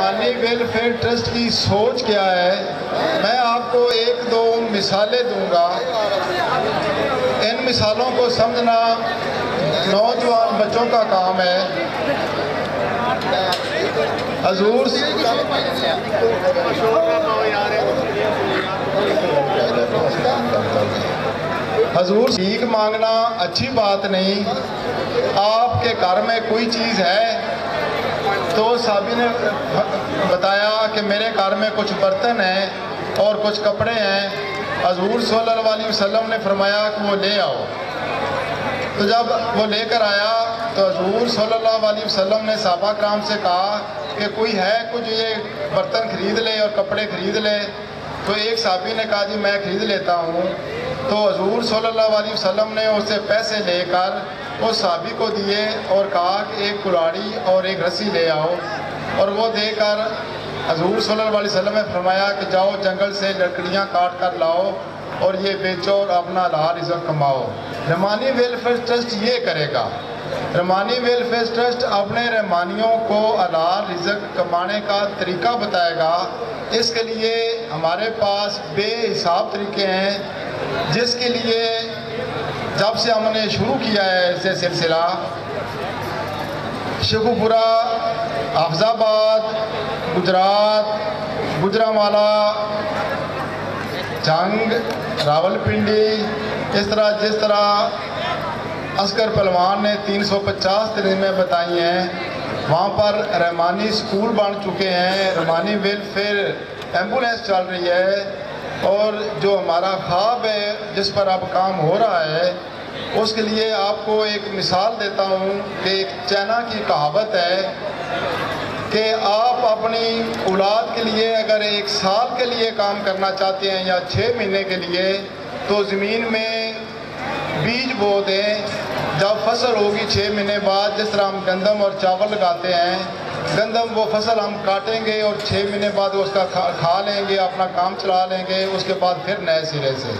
رحمانی welfare trust کی سوچ کیا ہے، میں آپ کو ایک دو مثالیں دوں گا۔ ان مثالوں کو سمجھنا نوجوان بچوں کا کام ہے۔ حضور بھیک مانگنا اچھی بات نہیں۔ آپ کے گھر میں کوئی چیز ہے تو صحابی نے بتایا کہ میرے گھر میں کچھ برتن ہیں اور کچھ کپڑے ہیں۔ حضور صلی اللہ علیہ وسلم نے فرمایا کہ وہ لے آؤ۔ تو جب وہ لے کر آیا تو حضور صلی اللہ علیہ وسلم نے صحابہ کرام سے کہا کہ کوئی ہے کچھ یہ برتن خرید لے اور کپڑے خرید لے۔ تو ایک صحابی نے کہا جی میں خرید لیتا ہوں۔ تو حضور صلی اللہ علیہ وسلم نے اسے پیسے لے کر اس صحابی کو دیے اور کہا کہ ایک کلاڑی اور ایک رسی لے آؤ، اور وہ دے کر حضور صلی اللہ علیہ وسلم نے فرمایا کہ جاؤ جنگل سے لکڑیاں کاٹ کر لاؤ اور یہ بیچو اور اپنا حلال رزق کماؤ۔ رحمانی ویلفیئر ٹرسٹ یہ کرے گا۔ رحمانی ویلفیئر ٹرسٹ اپنے رحمانیوں کو حلال رزق کمانے کا طریقہ بتائے گا۔ اس کے لیے ہمارے پاس بے حساب طریقے ہیں، جس کے لیے جب سے ہم نے شروع کیا ہے اسے سلسلہ، شیخوپورہ، حافظ آباد، گجرات، گوجرانوالا، جنگ، راول پنڈی، اس طرح جس طرح اصغر پہلوان نے 350 تنظیمیں بتائی ہیں، وہاں پر رحمانی سکول بن چکے ہیں، رحمانی ویلفیئر ایمبولینس چل رہی ہے، اور جو ہمارا خواب ہے جس پر اب کام ہو رہا ہے، اس کے لیے آپ کو ایک مثال دیتا ہوں کہ ایک چائنا کی کہاوت ہے کہ آپ اپنی اولاد کے لیے اگر 1 سال کے لیے کام کرنا چاہتے ہیں یا 6 مہینے کے لیے، تو زمین میں بیج بو دیں۔ جب فصل ہوگی 6 مہینے بعد، جس طرح ہم گندم اور چاول لگاتے ہیں، گندم وہ فصل ہم کاٹیں گے اور 6 مہینے بعد اس کا کھا لیں گے، اپنا کام چلا لیں گے، اس کے بعد پھر نئے سرے سے۔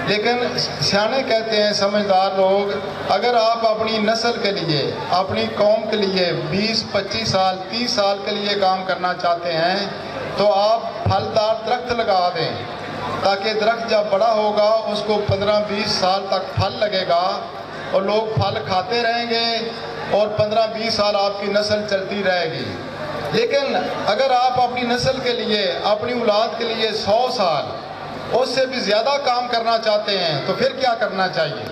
لیکن سیانے کہتے ہیں، سمجھدار لوگ، اگر آپ اپنی نسل کے لیے، اپنی قوم کے لیے 20 25 سال 30 سال کے لیے کام کرنا چاہتے ہیں تو آپ پھلدار درخت لگا دیں، تاکہ درخت جب بڑا ہوگا اس کو 15-20 سال تک پھل لگے گا اور لوگ پھل کھاتے رہیں گے اور 15-20 سال آپ کی نسل چلتی رہے گی۔ لیکن اگر آپ اپنی نسل کے لیے، اپنی اولاد کے لیے 100 سال اس سے بھی زیادہ کام کرنا چاہتے ہیں تو پھر کیا کرنا چاہیے؟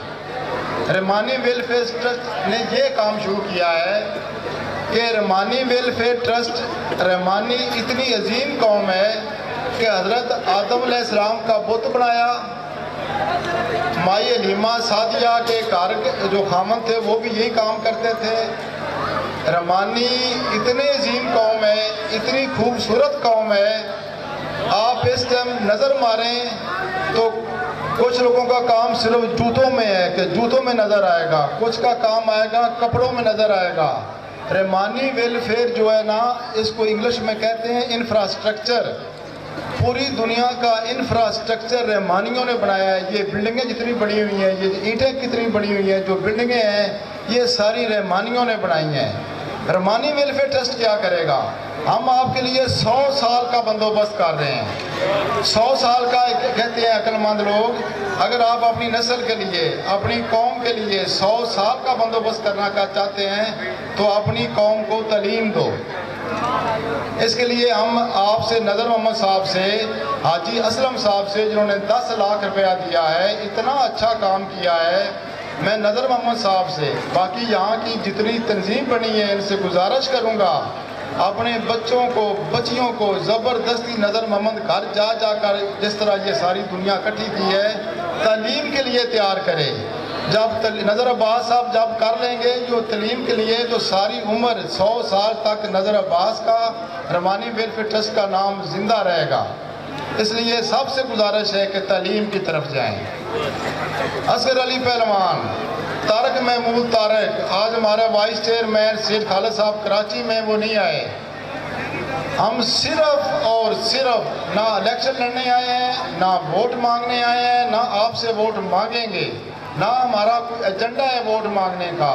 رحمانی ویلفیئر ٹرسٹ نے یہ کام شروع کیا ہے کہ رحمانی ویلفیئر ٹرسٹ، رحمانی اتنی عظیم قوم ہے کہ حضرت آدم علیہ السلام کا بت بنایا، مائی حلیمہ سعدیہ کے گھر جو خامن تھے وہ بھی یہی کام کرتے تھے۔ رحمانی اتنے عظیم قوم ہے، اتنی خوبصورت قوم ہے، آپ اس ٹائم نظر ماریں تو کچھ لوگوں کا کام صرف جوتوں میں ہے کہ جوتوں میں نظر آئے گا، کچھ کا کام آئے گا کپڑوں میں نظر آئے گا۔ رحمانی ویلفیئر جو ہے نا، اس کو انگلش میں کہتے ہیں انفراسٹرکچر۔ پوری دنیا کا انفراسٹرکچر رحمانیوں نے بنایا ہے۔ یہ بلڈنگیں جتنی بنی ہوئی ہیں، یہ اینٹیں کتنی بنی ہوئی ہیں، جو بلڈنگیں ہیں یہ ساری رحمانیوں نے بنائی ہیں۔ رحمانی ویلفیئر ٹرسٹ کیا کرے گا؟ ہم آپ کے لیے 100 سال کا بندوبست کر رہے ہیں۔ 100 سال کا کہتے ہیں عقل مند لوگ، اگر آپ اپنی نسل کے لیے، اپنی قوم کے لیے 100 سال کا بندوبست کرنا چاہتے ہیں تو اپنی قوم کو تعلیم دو۔ اس کے لیے ہم آپ سے، نظر محمد صاحب سے، حاجی اسلم صاحب سے، جنہوں نے 10 لاکھ روپیہ دیا ہے، اتنا اچھا کام کیا ہے، میں نظر محمد صاحب سے، باقی یہاں کی جتنی تنظیم بنی ہے ان سے گزارش کروں گا اپنے بچوں کو، بچیوں کو زبردستی نظر محمد گھر جا جا کر، جس طرح یہ ساری دنیا اکٹھی کی ہے، تعلیم کے لیے تیار کرے۔ جب نظر عباس صاحب جب کر لیں گے جو تعلیم کے لیے، تو ساری عمر 100 سال تک نظر عباس کا، رحمانی ویلفیئر ٹرسٹ کا نام زندہ رہے گا۔ اس لیے سب سے گزارش ہے کہ تعلیم کی طرف جائیں۔ اصغر علی پہلوان، طارق محمود طارق، آج ہمارے وائس چیئرمین سید خالد صاحب کراچی میں وہ نہیں آئے۔ ہم صرف اور صرف نہ الیکشن لڑنے آئے ہیں، نہ ووٹ مانگنے آئے ہیں، نہ آپ سے ووٹ مانگیں گے، نہ ہمارا کوئی ایجنڈا ہے ووٹ مانگنے کا۔